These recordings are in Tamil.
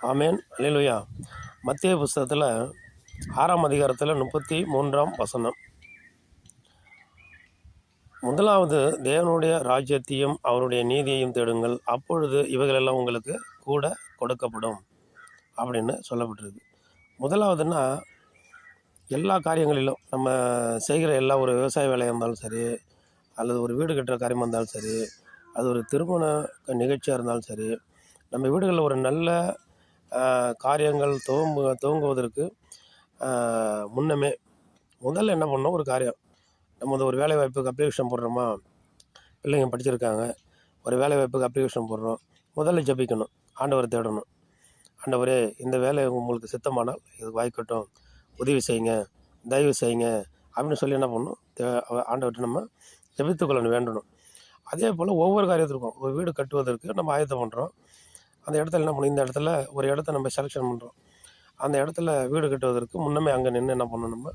ஆமேன். அல்லேலூயா. மத்தேயு புஸ்தகத்தில் 6ஆம் அதிகாரத்தில் 33ஆம் வசனம். முதலாவது தேவனுடைய ராஜ்யத்தையும் அவருடைய நீதியையும் தேடுங்கள், அப்பொழுது இவைகளெல்லாம் உங்களுக்கு கூட கொடுக்கப்படும் அப்படின்னு சொல்லப்பட்டிருக்கு. முதலாவதுன்னா, எல்லா காரியங்களிலும் நம்ம செய்கிற எல்லா ஒரு விவசாய வேலையாக இருந்தாலும் சரி, அல்லது ஒரு வீடு கட்டுற காரியமாக இருந்தாலும் சரி, அது ஒரு திருமண நிகழ்ச்சியாக இருந்தாலும் சரி, நம்ம வீடுகளில் ஒரு நல்ல காரியங்கள் துவங்குவதற்கு முன்னமே முதல்ல என்ன பண்ணோம், ஒரு காரியம் நம்ம ஒரு வேலை வாய்ப்புக்கு அப்ளிகேஷன் போடுறோமா, பிள்ளைங்க படிச்சிருக்காங்க, ஒரு வேலை வாய்ப்புக்கு அப்ளிகேஷன் போடுறோம், முதல்ல ஜெபிக்கணும், ஆண்டவரை தேடணும். ஆண்டவரே, இந்த வேலை உங்களுக்கு சித்தமானால் இது வாய்க்கட்டும், உதவி செய்யுங்க, தயவு செய்யுங்க அப்படின்னு சொல்லி என்ன பண்ணணும், ஆண்டவர்கிட்ட நம்ம ஜெபித்துக்கொள்ளணும், வேண்டணும். அதே போல் ஒவ்வொரு காரியத்திற்கும், ஒரு வீடு கட்டுவதற்கு நம்ம ஆயத்தம் பண்ணுறோம். அந்த இடத்துல என்ன பண்ணணும், இந்த இடத்துல ஒரு இடத்த நம்ம செலெக்ஷன் பண்ணுறோம். அந்த இடத்துல வீடு கட்டுவதற்கு முன்னமே அங்கே நின்று என்ன பண்ணணும், நம்ம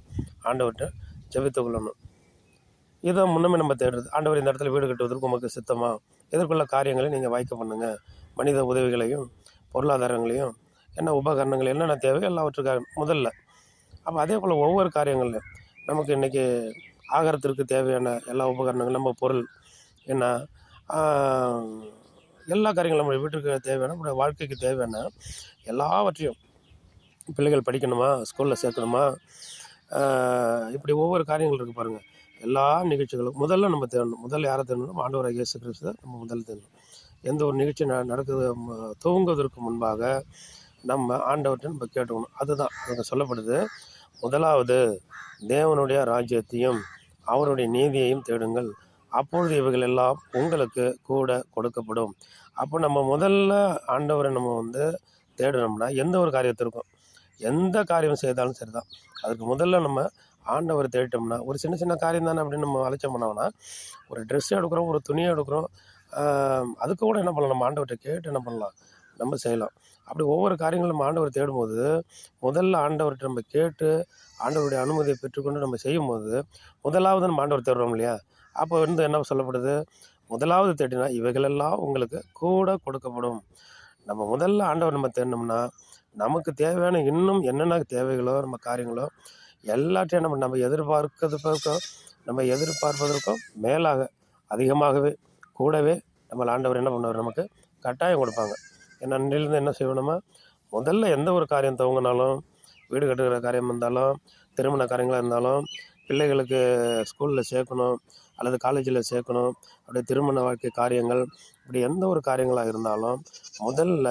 ஆண்டவர்கிட்ட ஜெபித்துக்கொள்ளணும். இதை முன்னமே நம்ம தேடுறது, ஆண்டவர் இந்த இடத்துல வீடு கட்டுவதற்கு உங்களுக்கு சித்தமா, எதிர்கொள்ள காரியங்களை நீங்கள் வாய்க்க பண்ணுங்கள், மனித உதவிகளையும் பொருளாதாரங்களையும் என்ன உபகரணங்கள் என்னென்ன தேவை எல்லாவற்றுக்காக முதல்ல. அப்போ அதே போல் ஒவ்வொரு காரியங்கள்லையும் நமக்கு இன்றைக்கி ஆகாரத்திற்கு தேவையான எல்லா உபகரணங்கள், நம்ம பொருள் என்ன, எல்லா காரியங்களும் நம்ம வீட்டுக்கு தேவையான, நம்மளுடைய வாழ்க்கைக்கு தேவையான எல்லாவற்றையும், பிள்ளைகள் படிக்கணுமா, ஸ்கூலில் சேர்க்கணுமா, இப்படி ஒவ்வொரு காரியங்கள் இருக்குது பாருங்கள். எல்லா நிகழ்ச்சிகளும் முதல்ல நம்ம தேடணும். முதல்ல யாரை தேடணும், ஆண்டவராகிய இயேசு கிறிஸ்துவை நம்ம முதல்ல தேடணும். எந்த ஒரு நிகழ்ச்சி நடக்குது துவங்குவதற்கு முன்பாக நம்ம ஆண்டவர்கிட்ட நம்ம கேட்டுக்கணும். அதுதான் அங்கே சொல்லப்படுது, முதலாவது தேவனுடைய ராஜ்யத்தையும் அவருடைய நீதியையும் தேடுங்கள், அப்பொழுது இவைகள் எல்லாம் உங்களுக்கு கூட கொடுக்கப்படும். அப்போ நம்ம முதல்ல ஆண்டவரை நம்ம தேடணும்னா, எந்த ஒரு காரியத்திற்கும், எந்த காரியம் செய்தாலும் சரி தான், அதுக்கு முதல்ல நம்ம ஆண்டவரை தேடிட்டோம்னா, ஒரு சின்ன சின்ன காரியம் தானே அப்படின்னு நம்ம அலட்சியம் பண்ணோம்னா, ஒரு ட்ரெஸ் எடுக்கிறோம், ஒரு துணியை எடுக்கிறோம், அதுக்கு கூட என்ன பண்ணலாம், நம்ம ஆண்டவர்கிட்ட கேட்டு என்ன பண்ணலாம், நம்ம செய்யலாம். அப்படி ஒவ்வொரு காரியங்களும் நம்ம ஆண்டவரை தேடும்போது, முதல்ல ஆண்டவர்கிட்ட நம்ம கேட்டு ஆண்டவருடைய அனுமதியை பெற்றுக்கொண்டு நம்ம செய்யும்போது, முதலாவது நம்ம ஆண்டவர் தேடுறோம் இல்லையா, அப்போ என்ன சொல்லப்படுது, முதலாவது தேடினா இவைகளெல்லாம் உங்களுக்கு கூட கொடுக்கப்படும். நம்ம முதல்ல ஆண்டவர் நம்ம தேடினோம்னா, நமக்கு தேவையான இன்னும் என்னென்ன தேவைகளோ, நம்ம காரியங்களோ எல்லாத்தையும் நம்ம எதிர்பார்ப்பதற்கும் மேலாக, அதிகமாகவே, கூடவே நம்ம ஆண்டவர் என்ன பண்ணுவார், நமக்கு கட்டாயம் கொடுப்பாங்க. ஏன்னா அன்றிலிருந்து என்ன செய்யணுமா, முதல்ல எந்த ஒரு காரியம் துவங்கினாலும், வீடு கட்டுகிற காரியம் இருந்தாலும், திருமண காரியங்களாக இருந்தாலும், பிள்ளைகளுக்கு ஸ்கூலில் சேர்க்கணும் அல்லது காலேஜில் சேர்க்கணும், அப்படியே திருமண வாழ்க்கை காரியங்கள், இப்படி எந்த ஒரு காரியங்களாக இருந்தாலும் முதல்ல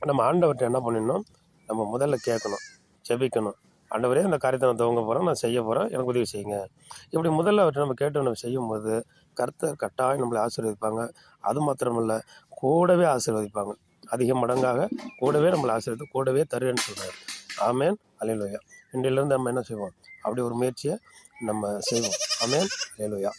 நம்ம ஆண்டவர்கிட்ட என்ன பண்ணிடணும், நம்ம முதல்ல கேட்கணும், ஜெபிக்கணும். ஆண்டவரே, அந்த காரியத்தை நான் துவங்க போகிறேன், நான் செய்ய போகிறேன், எனக்கு உதவி செய்யுங்க. இப்படி முதல்ல அவர்கிட்ட நம்ம கேட்டு நம்ம செய்யும்போது கர்த்தர் கட்டாயம் நம்மளை ஆசீர்வதிப்பாங்க. அது மாத்திரமல்ல, கூடவே ஆசீர்வதிப்பாங்க, அதிக மடங்காக கூடவே நம்மளை ஆசீர்வதித்து கூடவே தருவேன்னு சொல்கிறார். ஆமேன். அல்லேலூயா. இன்றையிலேருந்து நம்ம என்ன செய்வோம், அப்படி ஒரு முயற்சியை நம்ம செய்வோம். ஆமேன். அல்லேலூயா.